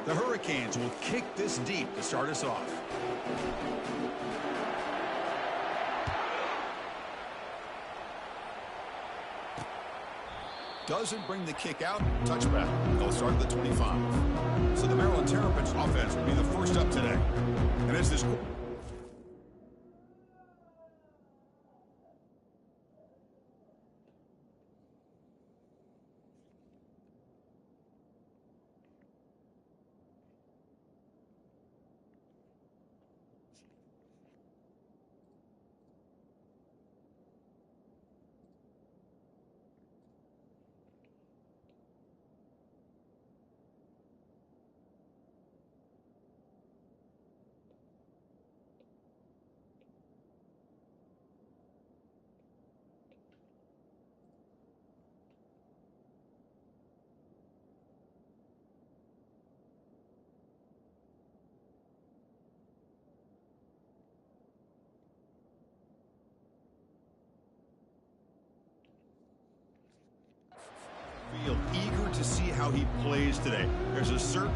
The Hurricanes will kick this deep to start us off. Doesn't bring the kick out. Touchback. They'll start at the 25. So the Maryland Terrapins offense will be the first up today. And as this... Eager to see how he plays today. There's a certain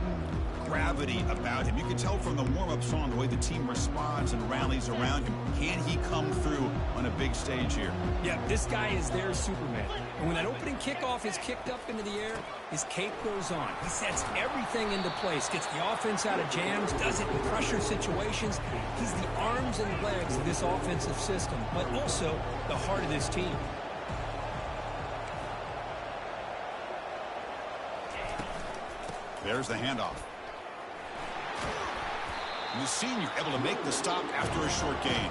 gravity about him. You can tell from the warm-up song the way the team responds and rallies around him. Can he come through on a big stage here? Yeah, this guy is their Superman. And when that opening kickoff is kicked up into the air, his cape goes on. He sets everything into place, gets the offense out of jams, does it in pressure situations. He's the arms and legs of this offensive system, but also the heart of this team. There's the handoff. And the senior able to make the stop after a short gain.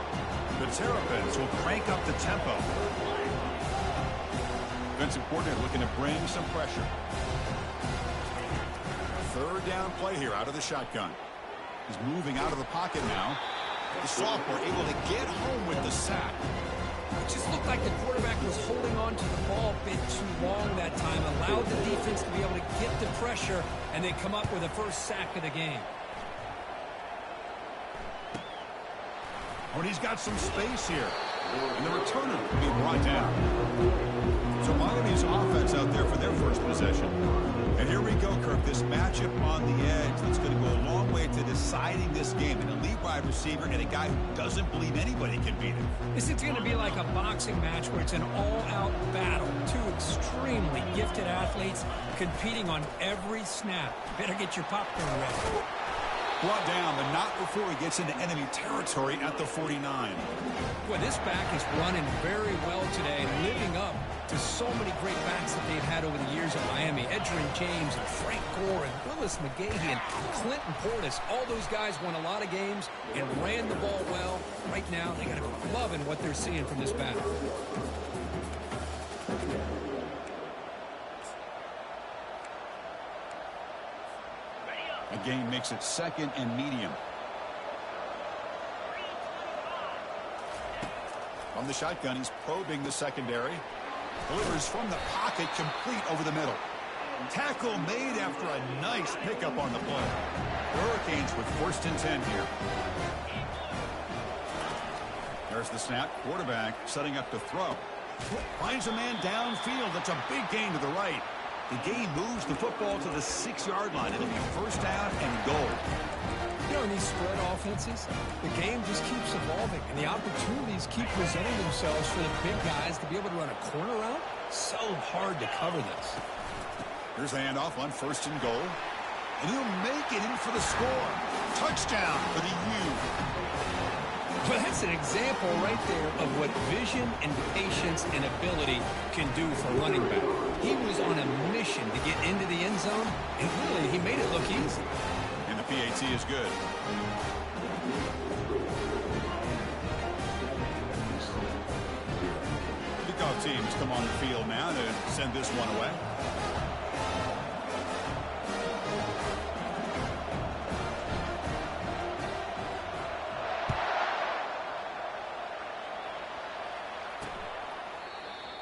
The Terrapins will crank up the tempo. Defensive coordinator looking to bring some pressure. Third down play here out of the shotgun. He's moving out of the pocket now. The sophomore able to get home with the sack. It just looked like the quarterback was holding on to the ball a bit too long that time, allowed the defense to be able to get the pressure, and they come up with the first sack of the game. Oh, and he's got some space here. And the returner will be brought down. So Miami's offense out there for their first possession. And here we go, Kirk. This matchup on the edge that's going to go a long way to deciding this game. An elite wide receiver and a guy who doesn't believe anybody can beat him. This is going to be like a boxing match where it's an all-out battle. Two extremely gifted athletes competing on every snap. Better get your popcorn ready. Brought down, but not before he gets into enemy territory at the 49. Boy, this back is running very well today, living up to so many great backs that they've had over the years at Miami. Edgerrin James and Frank Gore and Willis McGahee and Clinton Portis. All those guys won a lot of games and ran the ball well. Right now, they got to be loving what they're seeing from this back. A gain makes it second and medium. From the shotgun, he's probing the secondary. Delivers from the pocket, complete over the middle. Tackle made after a nice pickup on the play. The Hurricanes with 1st and 10 here. There's the snap. Quarterback setting up to throw. Finds a man downfield. That's a big gain to the right. The gain moves the football to the 6-yard line. It'll be first down and goal. You know, in these spread offenses, the game just keeps evolving, and the opportunities keep presenting themselves for the big guys to be able to run a corner route. So hard to cover this. Here's the handoff on 1st and goal. And he'll make it in for the score. Touchdown for the U. Well, that's an example right there of what vision and patience and ability can do for running back. He was on a mission to get into the end zone, and really, he made it look easy. And the PAT is good. Kickoff teams come on the field now to send this one away.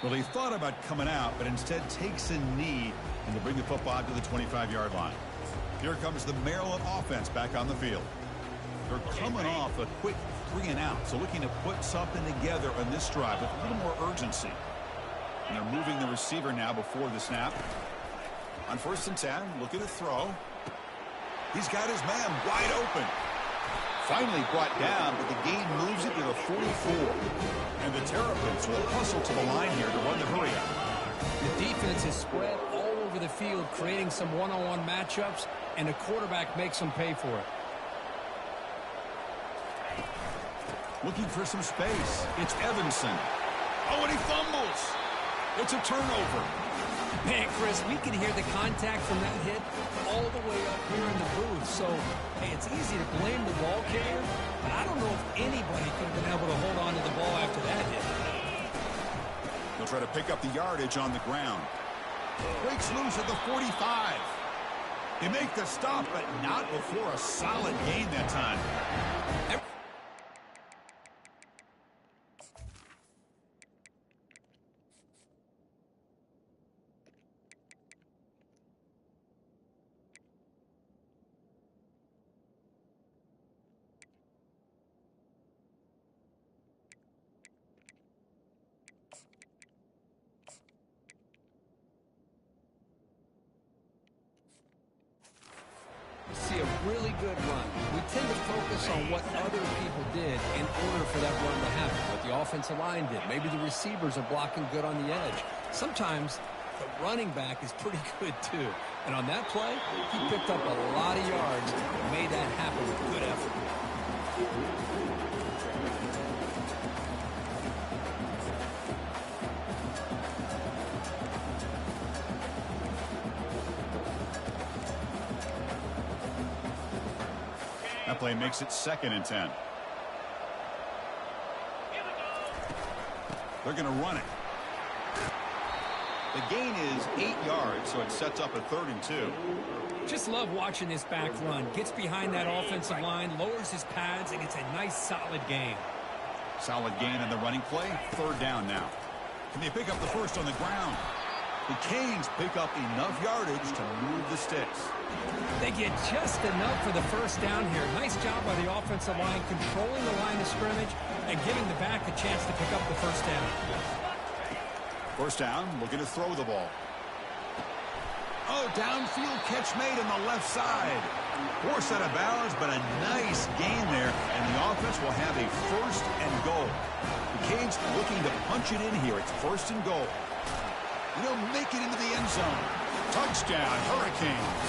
Well, he thought about coming out, but instead takes a knee and to bring the football to the 25-yard line. Here comes the Maryland offense back on the field. They're coming off a quick 3-and-out, so looking to put something together on this drive with a little more urgency. And they're moving the receiver now before the snap. On 1st and 10, looking to throw. He's got his man wide open. Finally brought down, but the gain moves it to the 44. And the Terrapins will hustle to the line here to run the hurry-up. The defense is spread all over the field, creating some one-on-one matchups, and the quarterback makes them pay for it. Looking for some space. It's Evanson. Oh, and he fumbles. It's a turnover. Man, Chris, we can hear the contact from that hit all the way up here in the booth. So, hey, it's easy to blame the ball carrier, but I don't know if anybody could have been able to hold on to the ball after that hit. They'll try to pick up the yardage on the ground. Breaks loose at the 45. They make the stop, but not before a solid gain that time. See a really good run. We tend to focus on what other people did in order for that run to happen. What the offensive line did. Maybe the receivers are blocking good on the edge. Sometimes the running back is pretty good too. And on that play, he picked up a lot of yards and made that happen with good effort. That play makes it 2nd and 10. They're going to run it. The gain is 8 yards, so it sets up a 3rd and 2. Just love watching this back run. Gets behind that offensive line, lowers his pads, and it's a nice, solid gain. Solid gain in the running play. 3rd down now. Can they pick up the first on the ground? The Canes pick up enough yardage to move the sticks. They get just enough for the first down here. Nice job by the offensive line, controlling the line of scrimmage and giving the back a chance to pick up the first down. First down, looking to throw the ball. Oh, downfield catch made on the left side. Forced out of bounds, but a nice gain there, and the offense will have a 1st and goal. The Canes looking to punch it in here. It's 1st and goal. They'll make it into the end zone. Touchdown, Hurricanes.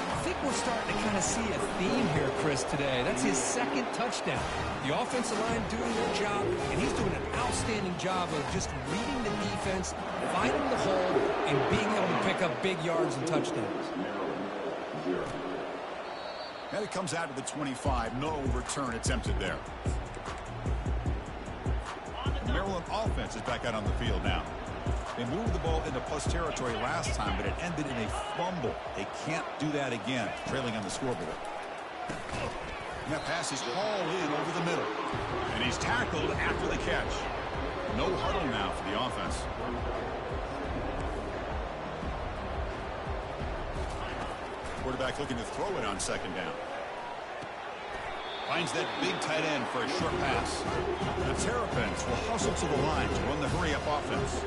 I think we're starting to kind of see a theme here, Chris, today. That's his 2nd touchdown. The offensive line doing their job, and he's doing an outstanding job of just reading the defense, finding the hole, and being able to pick up big yards and touchdowns. And it comes out to the 25. No return attempted there. The Maryland offense is back out on the field now. They moved the ball into plus territory last time, but it ended in a fumble. They can't do that again, trailing on the scoreboard. And that pass is hauled in over the middle. And he's tackled after the catch. No huddle now for the offense. Quarterback looking to throw it on 2nd down. Finds that big tight end for a short pass. The Terrapins will hustle to the line to run the hurry-up offense.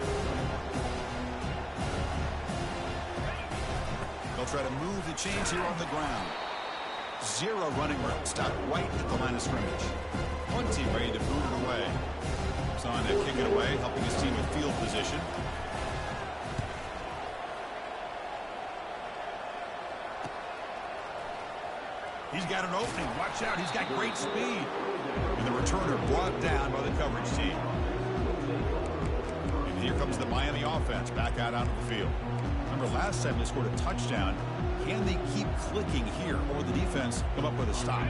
They'll try to move the chains here on the ground. 0 running room. Stop right at the line of scrimmage. One team ready to boot it away. Saw that kick it away, helping his team with field position. He's got an opening. Watch out. He's got great speed. And the returner brought down by the coverage team. And here comes the Miami offense back out onto the field. Remember, last time they scored a touchdown. Can they keep clicking here, or will the defense come up with a stop?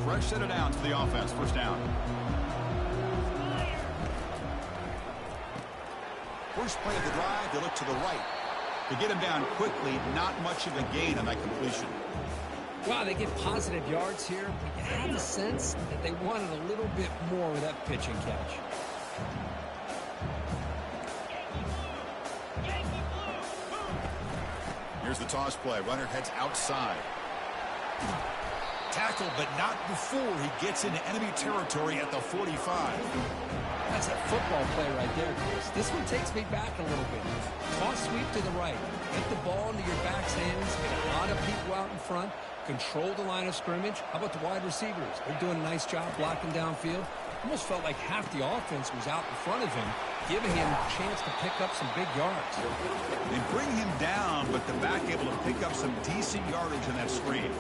Fresh set of downs for the offense. 1st down. First play of the drive, they look to the right. To get him down quickly, not much of a gain on that completion. Wow, they get positive yards here, but you have the sense that they wanted a little bit more with that pitch and catch. Here's the toss play. Runner heads outside. Tackled, but not before he gets into enemy territory at the 45. That's a football play right there, Chris. This one takes me back a little bit. Toss sweep to the right. Get the ball into your back's hands. Get a lot of people out in front. Control the line of scrimmage. How about the wide receivers? They're doing a nice job blocking downfield. Almost felt like half the offense was out in front of him, giving him a chance to pick up some big yards. They bring him down, but the back able to pick up some decent yardage in that screen.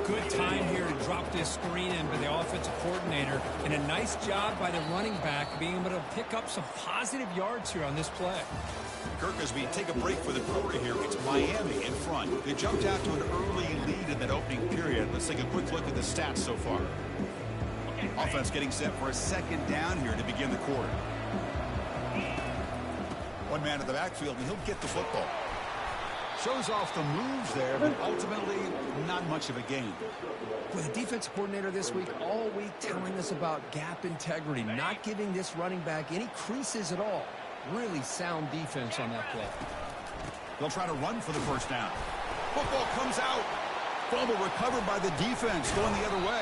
Good time here to drop this screen in by the offensive coordinator, and a nice job by the running back being able to pick up some positive yards here on this play. Kirk, as we take a break for the quarter here, it's Miami in front. They jumped out to an early lead in that opening period. Let's take a quick look at the stats so far. Offense getting set for a second down here to begin the quarter. One man in the backfield, and he'll get the football. Shows off the moves there, but ultimately not much of a gain. With the defensive coordinator this week, all week telling us about gap integrity, not giving this running back any creases at all. Really sound defense on that play. They'll try to run for the first down. Football comes out. Fumble recovered by the defense, going the other way.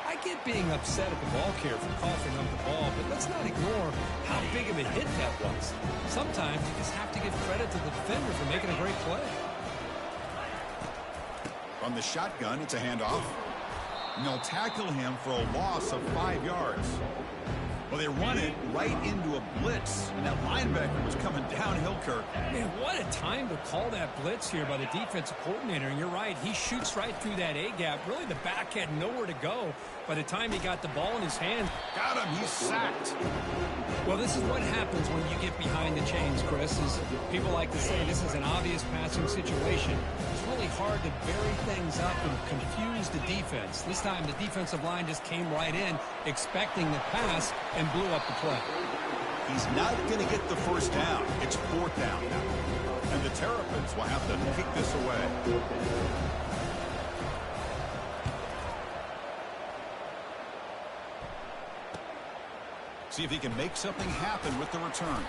I get being upset at the ball carrier for coughing up the ball, but let's not ignore how big of a hit that was. Sometimes you just have to give credit to the defender for making a great play. From the shotgun, it's a handoff. And they'll tackle him for a loss of 5 yards. Well, they run it right into a blitz, and that linebacker was coming downhill, Kirk. Man, what a time to call that blitz here by the defensive coordinator. And you're right, he shoots right through that A-gap. Really, the back had nowhere to go by the time he got the ball in his hand. Got him. He's sacked. Well, this is what happens when you get behind the chains, Chris. Is people like to say this is an obvious passing situation. It's really hard to vary things up and confuse the defense. This time, the defensive line just came right in, expecting the pass, and blew up the play. He's not going to get the first down. It's 4th down now. And the Terrapins will have to kick this away. See if he can make something happen with the return.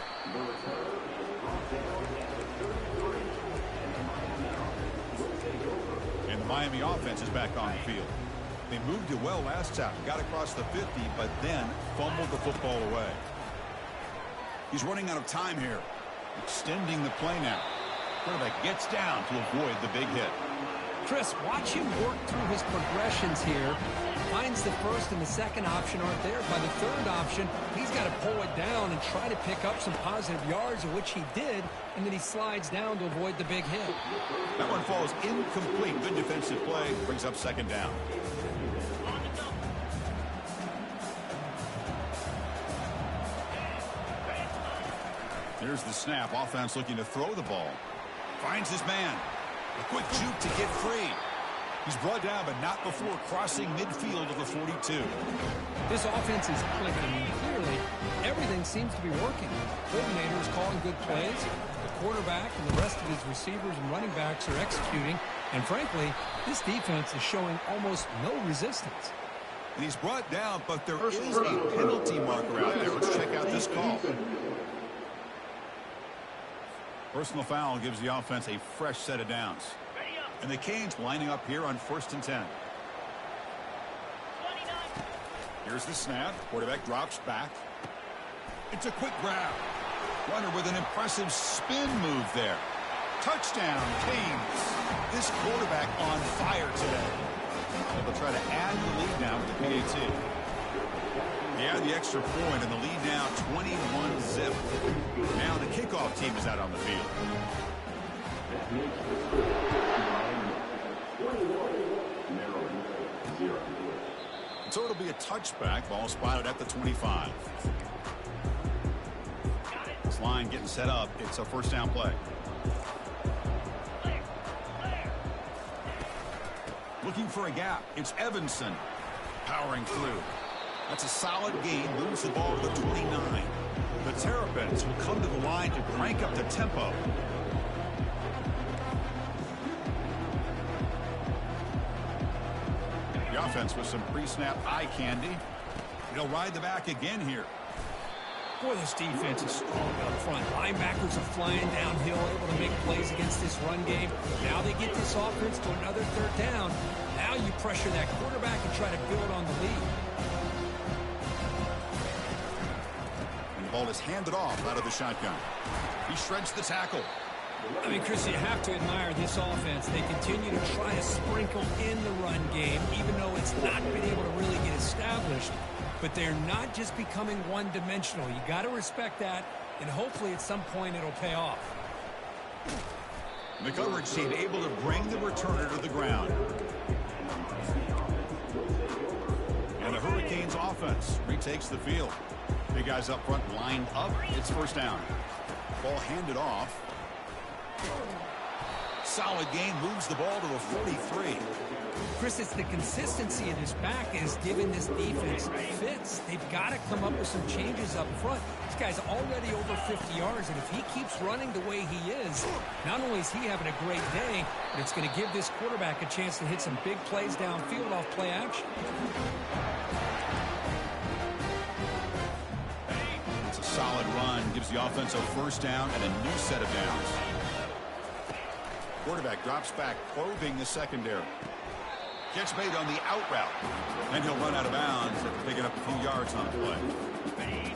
And the Miami offense is back on the field. They moved it well last time, got across the 50, but then fumbled the football away. He's running out of time here. Extending the play now. Quarterback gets down to avoid the big hit. Chris, watch him work through his progressions here. Finds the first and the second option aren't there. By the third option, he's got to pull it down and try to pick up some positive yards, of which he did, and then he slides down to avoid the big hit. That one falls incomplete. Good defensive play. Brings up 2nd down. Here's the snap. Offense looking to throw the ball. Finds his man. A quick juke to get free. He's brought down, but not before crossing midfield of the 42. This offense is clicking, and clearly everything seems to be working. The coordinator is calling good plays. The quarterback and the rest of his receivers and running backs are executing. And frankly, this defense is showing almost no resistance. And he's brought down, but there is a penalty marker out there. Let's check out this call. Personal foul gives the offense a fresh set of downs. And the Canes lining up here on 1st and 10. Here's the snap. Quarterback drops back. It's a quick grab. Runner with an impressive spin move there. Touchdown, Canes. This quarterback on fire today. They'll try to add the lead now with the PAT. They add the extra point, and the lead now 21-zip. Now the kickoff team is out on the field. So it'll be a touchback. Ball spotted at the 25. This line getting set up. It's a 1st down play. Looking for a gap. It's Evanson powering through. That's a solid gain. Moves the ball to the 29. The Terrapins will come to the line to crank up the tempo. The offense with some pre-snap eye candy. They'll ride the back again here. Boy, this defense is strong up front. Linebackers are flying downhill, able to make plays against this run game. Now they get this offense to another 3rd down. Now you pressure that quarterback and try to build on the lead. Ball is handed off out of the shotgun. He shreds the tackle. I mean, Chris, you have to admire this offense. They continue to try to sprinkle in the run game, even though it's not been able to really get established. But they're not just becoming one-dimensional. You got to respect that, and hopefully at some point it'll pay off. The coverage team able to bring the returner to the ground. And the Hurricanes offense retakes the field. Big guys up front lined up. It's first down. Ball handed off. Solid gain, moves the ball to a 43. Chris, it's the consistency of this back is giving this defense fits. They've got to come up with some changes up front. This guy's already over 50 yards, and if he keeps running the way he is, not only is he having a great day, but it's going to give this quarterback a chance to hit some big plays downfield off play action. It's a solid run, gives the offense a first down and a new set of downs. Quarterback drops back, probing the secondary. Gets made on the out route. And he'll run out of bounds after picking up a few yards on the play.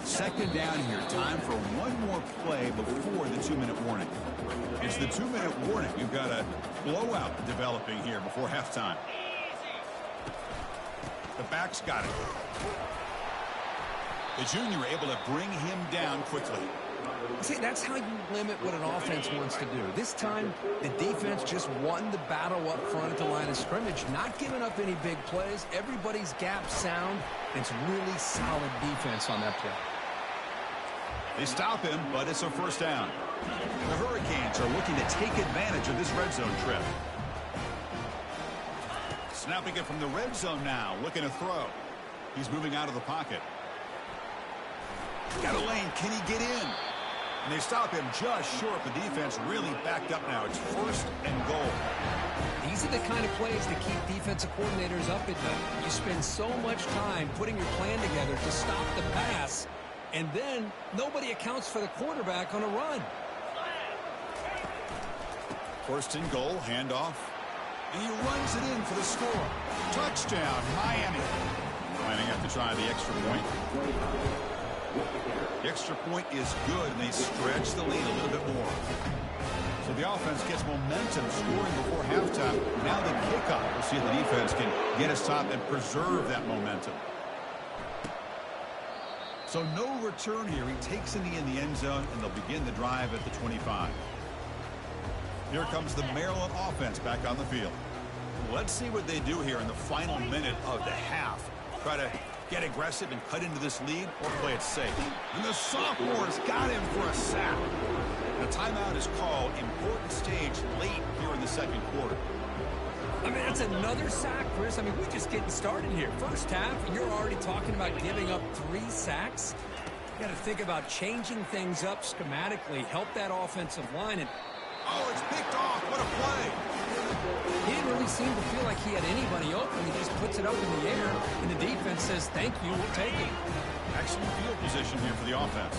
Second down here. Time for one more play before the 2-minute warning. It's the 2-minute warning. You've got a blowout developing here before halftime. The back's got it. The junior able to bring him down quickly. See, that's how you limit what an offense wants to do. This time, the defense just won the battle up front at the line of scrimmage, not giving up any big plays. Everybody's gap sound. It's really solid defense on that play. They stop him, but it's a first down. The Hurricanes are looking to take advantage of this red zone trip. Snapping it from the red zone now, looking to throw. He's moving out of the pocket. Got a lane. Can he get in? And they stop him just short. The defense really backed up now. It's first and goal. These are the kind of plays that keep defensive coordinators up at night. You spend so much time putting your plan together to stop the pass, and then nobody accounts for the quarterback on a run. First and goal, handoff. And he runs it in for the score. Touchdown, Miami. Lining up to try the extra point. The extra point is good, and they stretch the lead a little bit more. So the offense gets momentum, scoring before halftime. Now the kickoff. We'll see if the defense can get a stop and preserve that momentum. So no return here. He takes a knee in the end zone, and they'll begin the drive at the 25. Here comes the Maryland offense back on the field. Let's see what they do here in the final minute of the half. Try to get aggressive and cut into this lead, or play it safe. And the sophomores got him for a sack. The timeout is called. Important stage late here in the second quarter. I mean, that's another sack, Chris. I mean, we're just getting started here. First half, and you're already talking about giving up 3 sacks. You got to think about changing things up schematically, help that offensive line. And oh, it's picked off. What a play. he didn't really seem to feel like he had anybody open. He just puts it up in the air, and the defense says, thank you, we'll take it. Excellent field position here for the offense.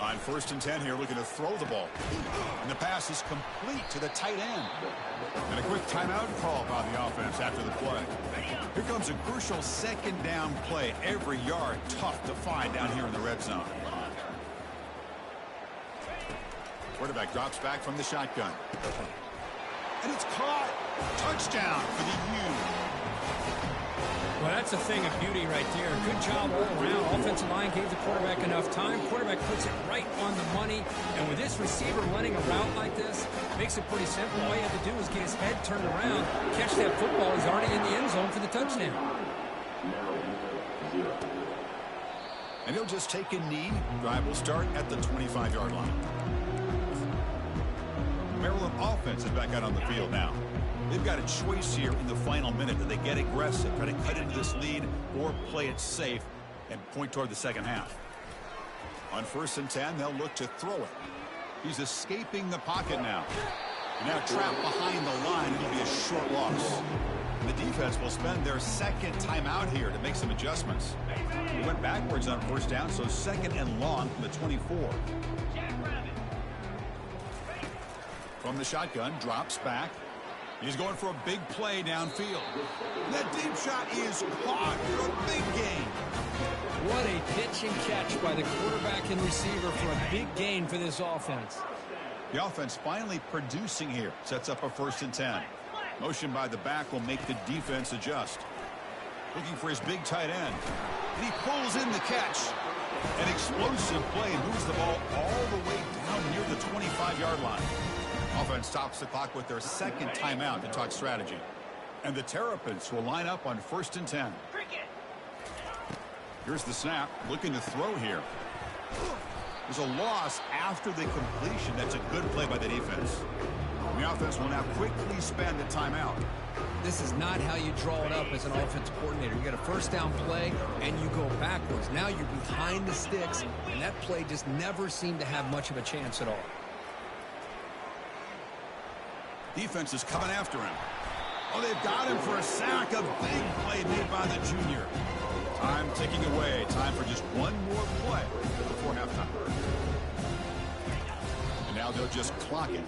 On first and 10 here, looking to throw the ball. And the pass is complete to the tight end. And a quick timeout call by the offense after the play. Here comes a crucial second down play. Every yard tough to find down here in the red zone. Quarterback drops back from the shotgun. And it's caught. Touchdown for the U. Well, that's a thing of beauty right there. Good job all around. Offensive line gave the quarterback enough time. Quarterback puts it right on the money. And with this receiver running a route like this, makes it pretty simple. All you have to do is get his head turned around, catch that football. He's already in the end zone for the touchdown. And he'll just take a knee. Drive will start at the 25-yard line. Maryland offense is back out on the field now. They've got a choice here in the final minute. Do they get aggressive, try to cut into this lead, or play it safe and point toward the second half? On first and 10, they'll look to throw it. He's escaping the pocket now. Now trapped behind the line. It'll be a short loss. The defense will spend their second timeout here to make some adjustments. He went backwards on first down, so second and long from the 24. From the shotgun, drops back. He's going for a big play downfield. That deep shot is caught for a big gain. What a pitch and catch by the quarterback and receiver for a big gain for this offense. The offense finally producing here. Sets up a 1st and 10. Motion by the back will make the defense adjust. Looking for his big tight end. And he pulls in the catch. An explosive play moves the ball all the way down near the 25-yard line. Offense stops the clock with their 2nd timeout to talk strategy. And the Terrapins will line up on 1st and 10. Here's the snap. Looking to throw here. There's a loss after the completion. That's a good play by the defense. The offense will now quickly spend a timeout. This is not how you draw it up as an offensive coordinator. You get a 1st down play, and you go backwards. Now you're behind the sticks, and that play just never seemed to have much of a chance at all. Defense is coming after him. Oh, they've got him for a sack. A big play made by the junior. Time ticking away. Time for just one more play before halftime. And now they'll just clock it.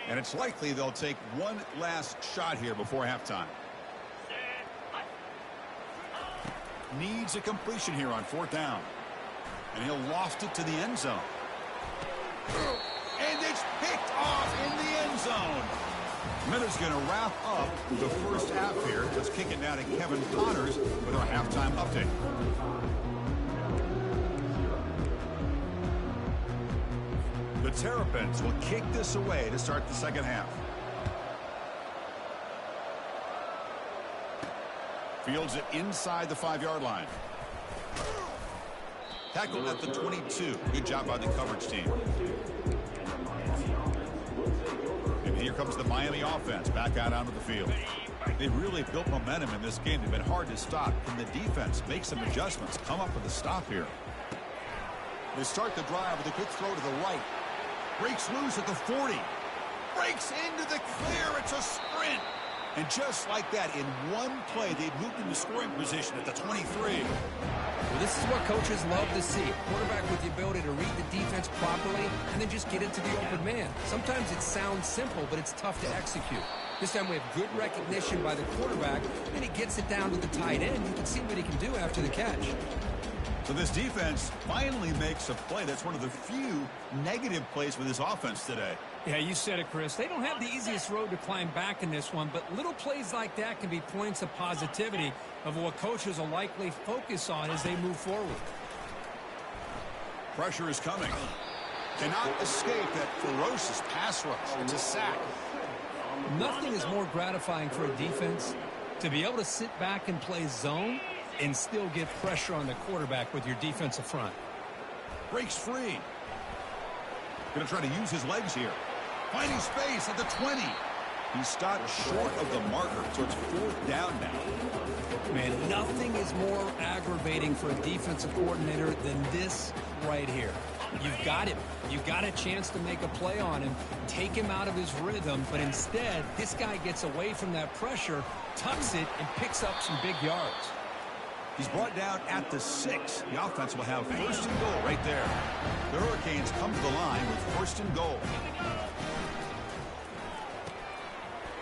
And it's likely they'll take one last shot here before halftime. Needs a completion here on 4th down. And he'll loft it to the end zone. And it's picked off in the end zone. Miller's going to wrap up the 1st half here. Let's kick it now to Kevin Connors with our halftime update. The Terrapins will kick this away to start the 2nd half. Fields it inside the 5-yard line. Tackle at the 22. Good job by the coverage team. And here comes the Miami offense back out onto the field. They've really built momentum in this game. They've been hard to stop. Can the defense make some adjustments? Come up with a stop here. They start the drive with a quick throw to the right. Breaks loose at the 40. Breaks into the clear. It's a sprint. And just like that, in one play, they've moved into scoring position at the 23. Well, this is what coaches love to see. A quarterback with the ability to read the defense properly and then just get into the open man. Sometimes it sounds simple, but it's tough to execute. This time we have good recognition by the quarterback, and he gets it down to the tight end. You can see what he can do after the catch. So this defense finally makes a play. That's one of the few negative plays for this offense today. Yeah, you said it, Chris. They don't have the easiest road to climb back in this one, but little plays like that can be points of positivity of what coaches will likely focus on as they move forward. Pressure is coming. Cannot escape that ferocious pass rush. It's a sack. Nothing is more gratifying for a defense to be able to sit back and play zone and still get pressure on the quarterback with your defensive front. Breaks free. Going to try to use his legs here. Finding space at the 20. He stopped short of the marker, so it's 4th down now. Man, nothing is more aggravating for a defensive coordinator than this right here. You've got him. You've got a chance to make a play on him, take him out of his rhythm, but instead, this guy gets away from that pressure, tucks it, and picks up some big yards. He's brought down at the 6. The offense will have 1st and goal right there. The Hurricanes come to the line with 1st and goal.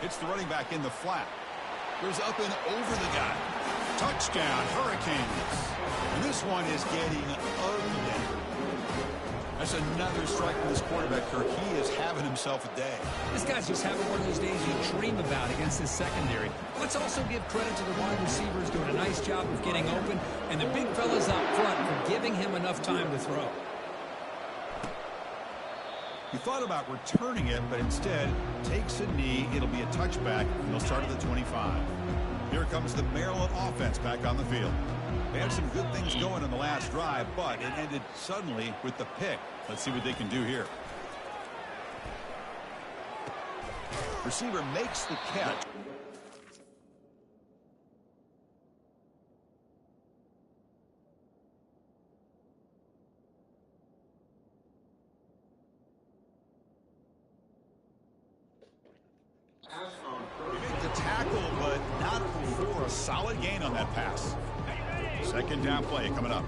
It's the running back in the flat. Goes up and over the guy. Touchdown, Hurricanes. And this one is getting ugly. That's another strike from this quarterback, Kirk. He is having himself a day. This guy's just having one of those days you dream about against his secondary. Let's also give credit to the wide receivers doing a nice job of getting open, and the big fellas up front for giving him enough time to throw. He thought about returning it, but instead takes a knee. It'll be a touchback, and they'll start at the 25. Here comes the Maryland offense back on the field. They had some good things going in the last drive, but it ended suddenly with the pick. Let's see what they can do here. Receiver makes the catch. He made the tackle, but not before a solid gain on that pass. 2nd down play coming up.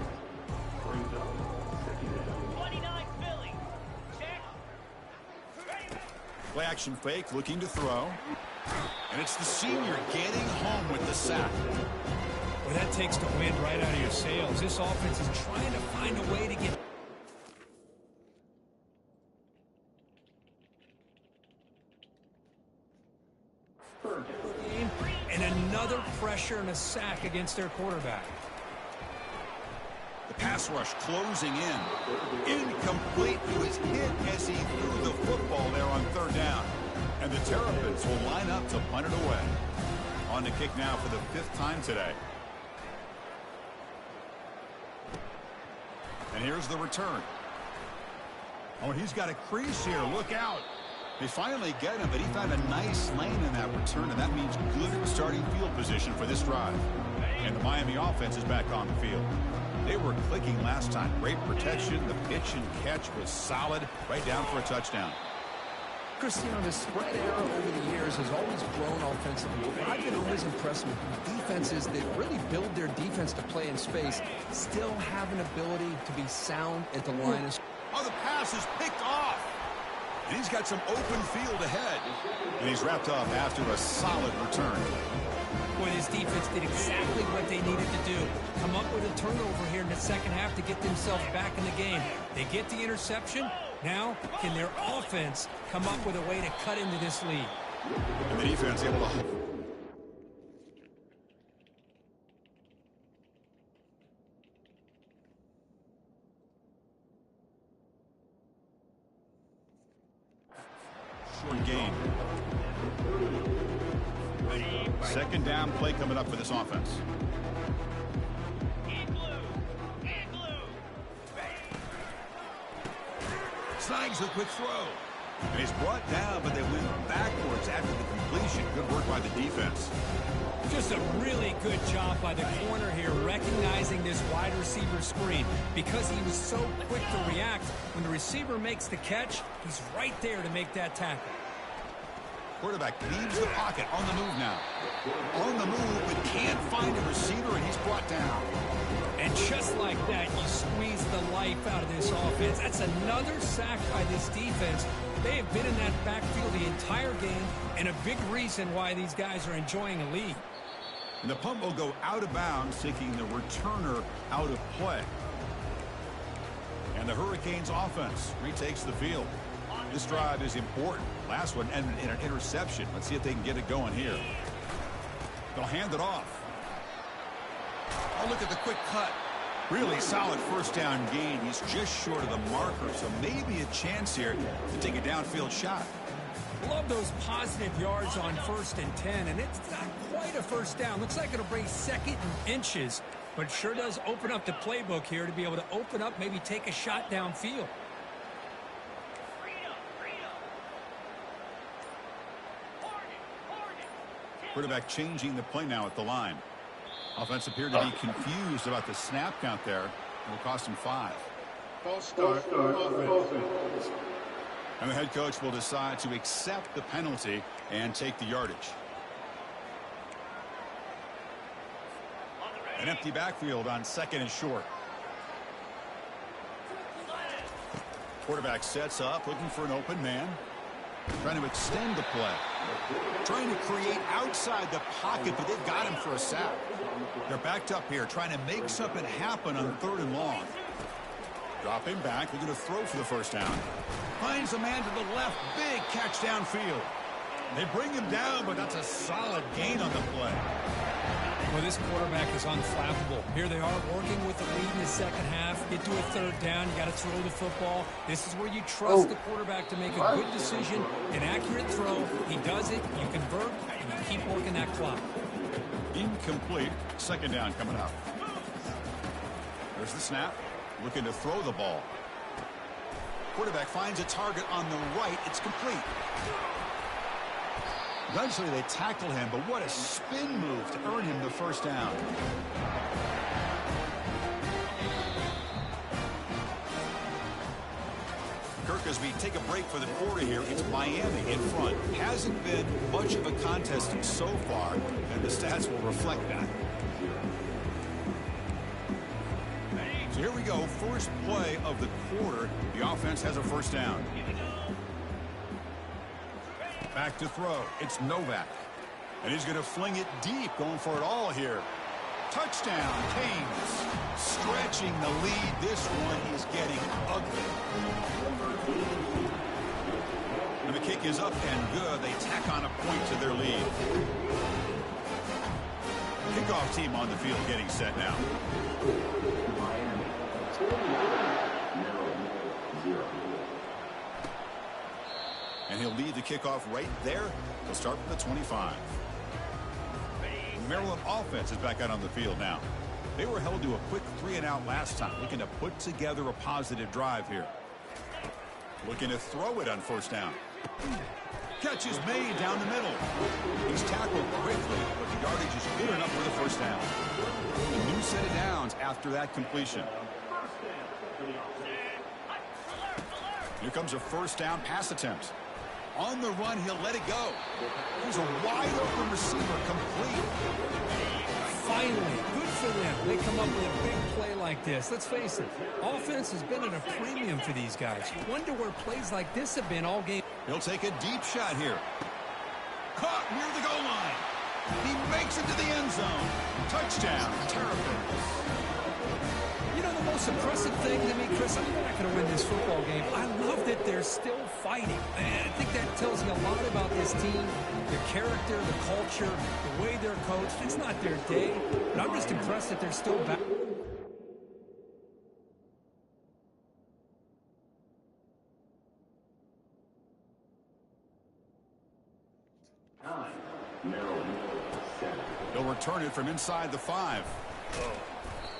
29 Philly. Check. Play action fake, looking to throw. And it's the senior getting home with the sack. Well, that takes the wind right out of your sails. This offense is trying to find a way to get... And another pressure and a sack against their quarterback. The pass rush closing in. Incomplete. He was hit as he threw the football there on third down. And the Terrapins will line up to punt it away. On the kick now for the 5th time today. And here's the return. Oh, and he's got a crease here. Look out. They finally get him, but he found a nice lane in that return, and that means good starting field position for this drive. And the Miami offense is back on the field. They were clicking last time. Great protection. The pitch and catch was solid. Right down for a touchdown. Chris, you know, the spread era over the years has always grown offensively. But I've been always impressed with defenses that really build their defense to play in space, still have an ability to be sound at the line of... Oh, the pass is picked off. And he's got some open field ahead. And he's wrapped up after a solid return. Boy, this defense did exactly what they needed to do. Come up with a turnover here in the second half to get themselves back in the game. They get the interception. Now, can their offense come up with a way to cut into this lead? And the defense able to... Short gain. Second down play coming up for this offense. Snags a quick throw. And he's brought down, but they went backwards after the completion. Good work by the defense. Just a really good job by the corner here, recognizing this wide receiver screen. Because he was so quick to react, when the receiver makes the catch, he's right there to make that tackle. Quarterback leaves the pocket, on the move now. On the move, but can't find a receiver, and he's brought down. And just like that, you squeeze the life out of this offense. That's another sack by this defense. They have been in that backfield the entire game, and a big reason why these guys are enjoying a lead. And the punt will go out of bounds, taking the returner out of play. And the Hurricanes offense retakes the field. This drive is important. Last one ended in an interception. Let's see if they can get it going here. They'll hand it off. Oh, look at the quick cut. Really solid first down gain. He's just short of the marker, so maybe a chance here to take a downfield shot. Love those positive yards on 1st and 10, and it's not quite a first down. Looks like it'll bring 2nd and inches, but it sure does open up the playbook here to be able to open up, maybe take a shot downfield. Quarterback changing the play now at the line. Offense appeared to be confused about the snap count there. It will cost him 5. False start. And the head coach will decide to accept the penalty and take the yardage. An empty backfield on 2nd and short. Quarterback sets up, looking for an open man. Trying to extend the play. Trying to create outside the pocket, but they've got him for a sack. They're backed up here, trying to make something happen on 3rd and long. Dropping back, looking to throw for the first down. Finds a man to the left, big catch downfield. They bring him down, but that's a solid gain on the play. Well, this quarterback is unflappable. Here they are working with the lead in the second half. Get to a 3rd down, you got to throw the football. This is where you trust the quarterback to make a good decision, an accurate throw. He does it, you convert, and you keep working that clock. Incomplete. 2nd down coming up. There's the snap. Looking to throw the ball. Quarterback finds a target on the right. It's complete. Eventually they tackle him, but what a spin move to earn him the first down. Kirk, as we take a break for the quarter here, it's Miami in front. Hasn't been much of a contest so far, and the stats will reflect that. So here we go, first play of the quarter. The offense has a first down. Back to throw. It's Novak. And he's going to fling it deep, going for it all here. Touchdown, Canes. Stretching the lead. This one is getting ugly. And the kick is up and good. They tack on a point to their lead. Kickoff team on the field getting set now. And he'll lead the kickoff right there. He'll start from the 25. Maryland offense is back out on the field now. They were held to a quick 3-and-out last time, looking to put together a positive drive here. Looking to throw it on first down. Catch is made down the middle. He's tackled quickly, but the yardage is good enough for the first down. A new set of downs after that completion. Here comes a first down pass attempt. On the run, he'll let it go. Here's a wide-open receiver, complete. Finally, good for them. They come up with a big play like this. Let's face it, offense has been at a premium for these guys. You wonder where plays like this have been all game. He'll take a deep shot here. Caught near the goal line. He makes it to the end zone. Touchdown, Terrapins. You know, the most impressive thing to me, Chris, I'm not going to win this football game. I love that they're still fighting. And I think that tells me a lot about this team, their character, the culture, the way they're coached. It's not their day, but I'm just impressed that they're still back. They'll return it from inside the 5.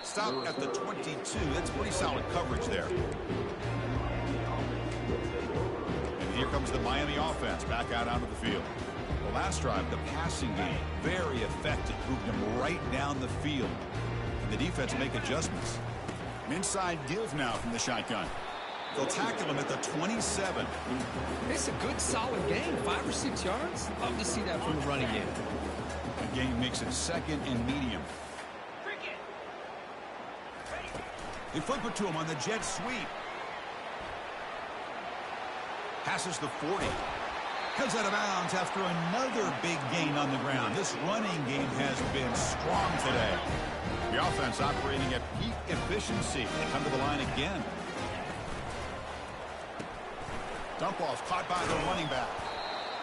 Stop at the 22. That's pretty solid coverage there. And here comes the Miami offense back out onto the field. The last drive, the passing game, very effective. Moved them right down the field. And the defense make adjustments. An inside give now from the shotgun. They'll tackle him at the 27. It's a good, solid game. 5 or 6 yards. Love to see that from the running game. The game makes it second and medium. They flip it to him on the jet sweep. Passes the 40. Comes out of bounds after another big gain on the ground. This running game has been strong today. The offense operating at peak efficiency. They come to the line again. Dump off caught by the running back.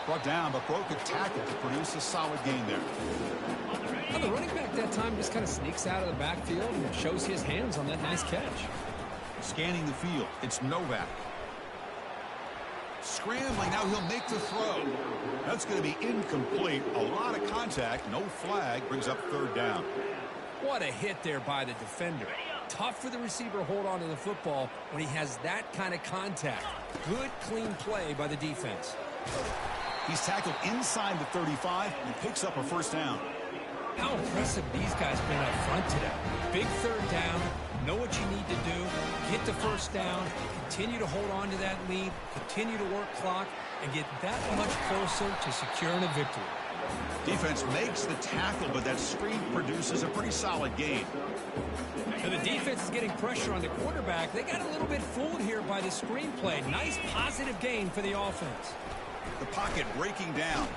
Brought down, but broke a tackle to produce a solid gain there. Well, the running back that time just kind of sneaks out of the backfield and shows his hands on that nice catch. Scanning the field, it's Novak. Scrambling, now he'll make the throw. That's going to be incomplete. A lot of contact, no flag, brings up third down. What a hit there by the defender. Tough for the receiver to hold on to the football when he has that kind of contact. Good, clean play by the defense. He's tackled inside the 35 and picks up a first down. How impressive these guys been up front today. Big third down, know what you need to do, get the first down, continue to hold on to that lead, continue to work clock, and get that much closer to securing a victory. Defense makes the tackle, but that screen produces a pretty solid gain. And the defense is getting pressure on the quarterback. They got a little bit fooled here by the screen play. Nice positive gain for the offense. The pocket breaking down.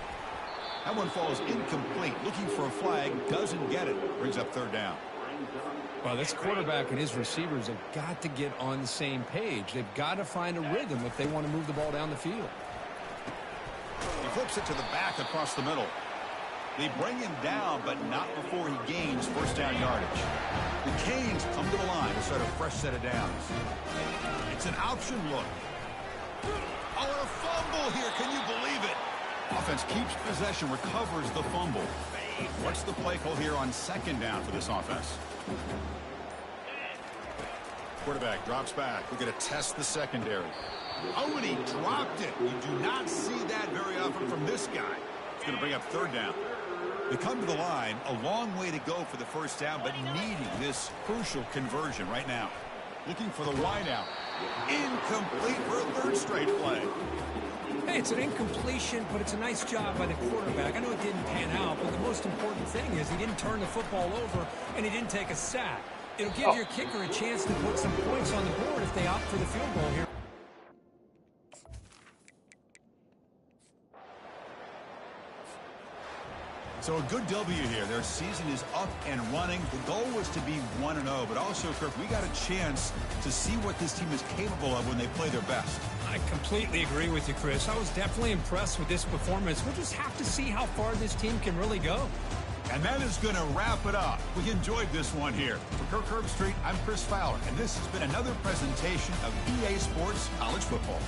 That one falls incomplete. Looking for a flag, doesn't get it. Brings up third down. Well, this quarterback and his receivers have got to get on the same page. They've got to find a rhythm if they want to move the ball down the field. He flips it to the back across the middle. They bring him down, but not before he gains first down yardage. The Canes come to the line to start a fresh set of downs. It's an option look. Oh, and a fumble here. Can you believe it? Offense keeps possession, recovers the fumble. What's the play call here on second down for this offense? Quarterback drops back. We're going to test the secondary. Oh, and he dropped it. You do not see that very often from this guy. It's going to bring up third down. They come to the line, a long way to go for the first down, but needing this crucial conversion right now. Looking for the wideout. Incomplete for a third straight play. Hey, it's an incompletion, but it's a nice job by the quarterback. I know it didn't pan out, but the most important thing is he didn't turn the football over, and he didn't take a sack. It'll give your kicker a chance to put some points on the board if they opt for the field goal here. So a good W here. Their season is up and running. The goal was to be 1-0, but also, Kirk, we got a chance to see what this team is capable of when they play their best. I completely agree with you, Chris. I was definitely impressed with this performance. We'll just have to see how far this team can really go. And that is going to wrap it up. We enjoyed this one here. For Kirk Herbstreit, I'm Chris Fowler, and this has been another presentation of EA Sports College Football.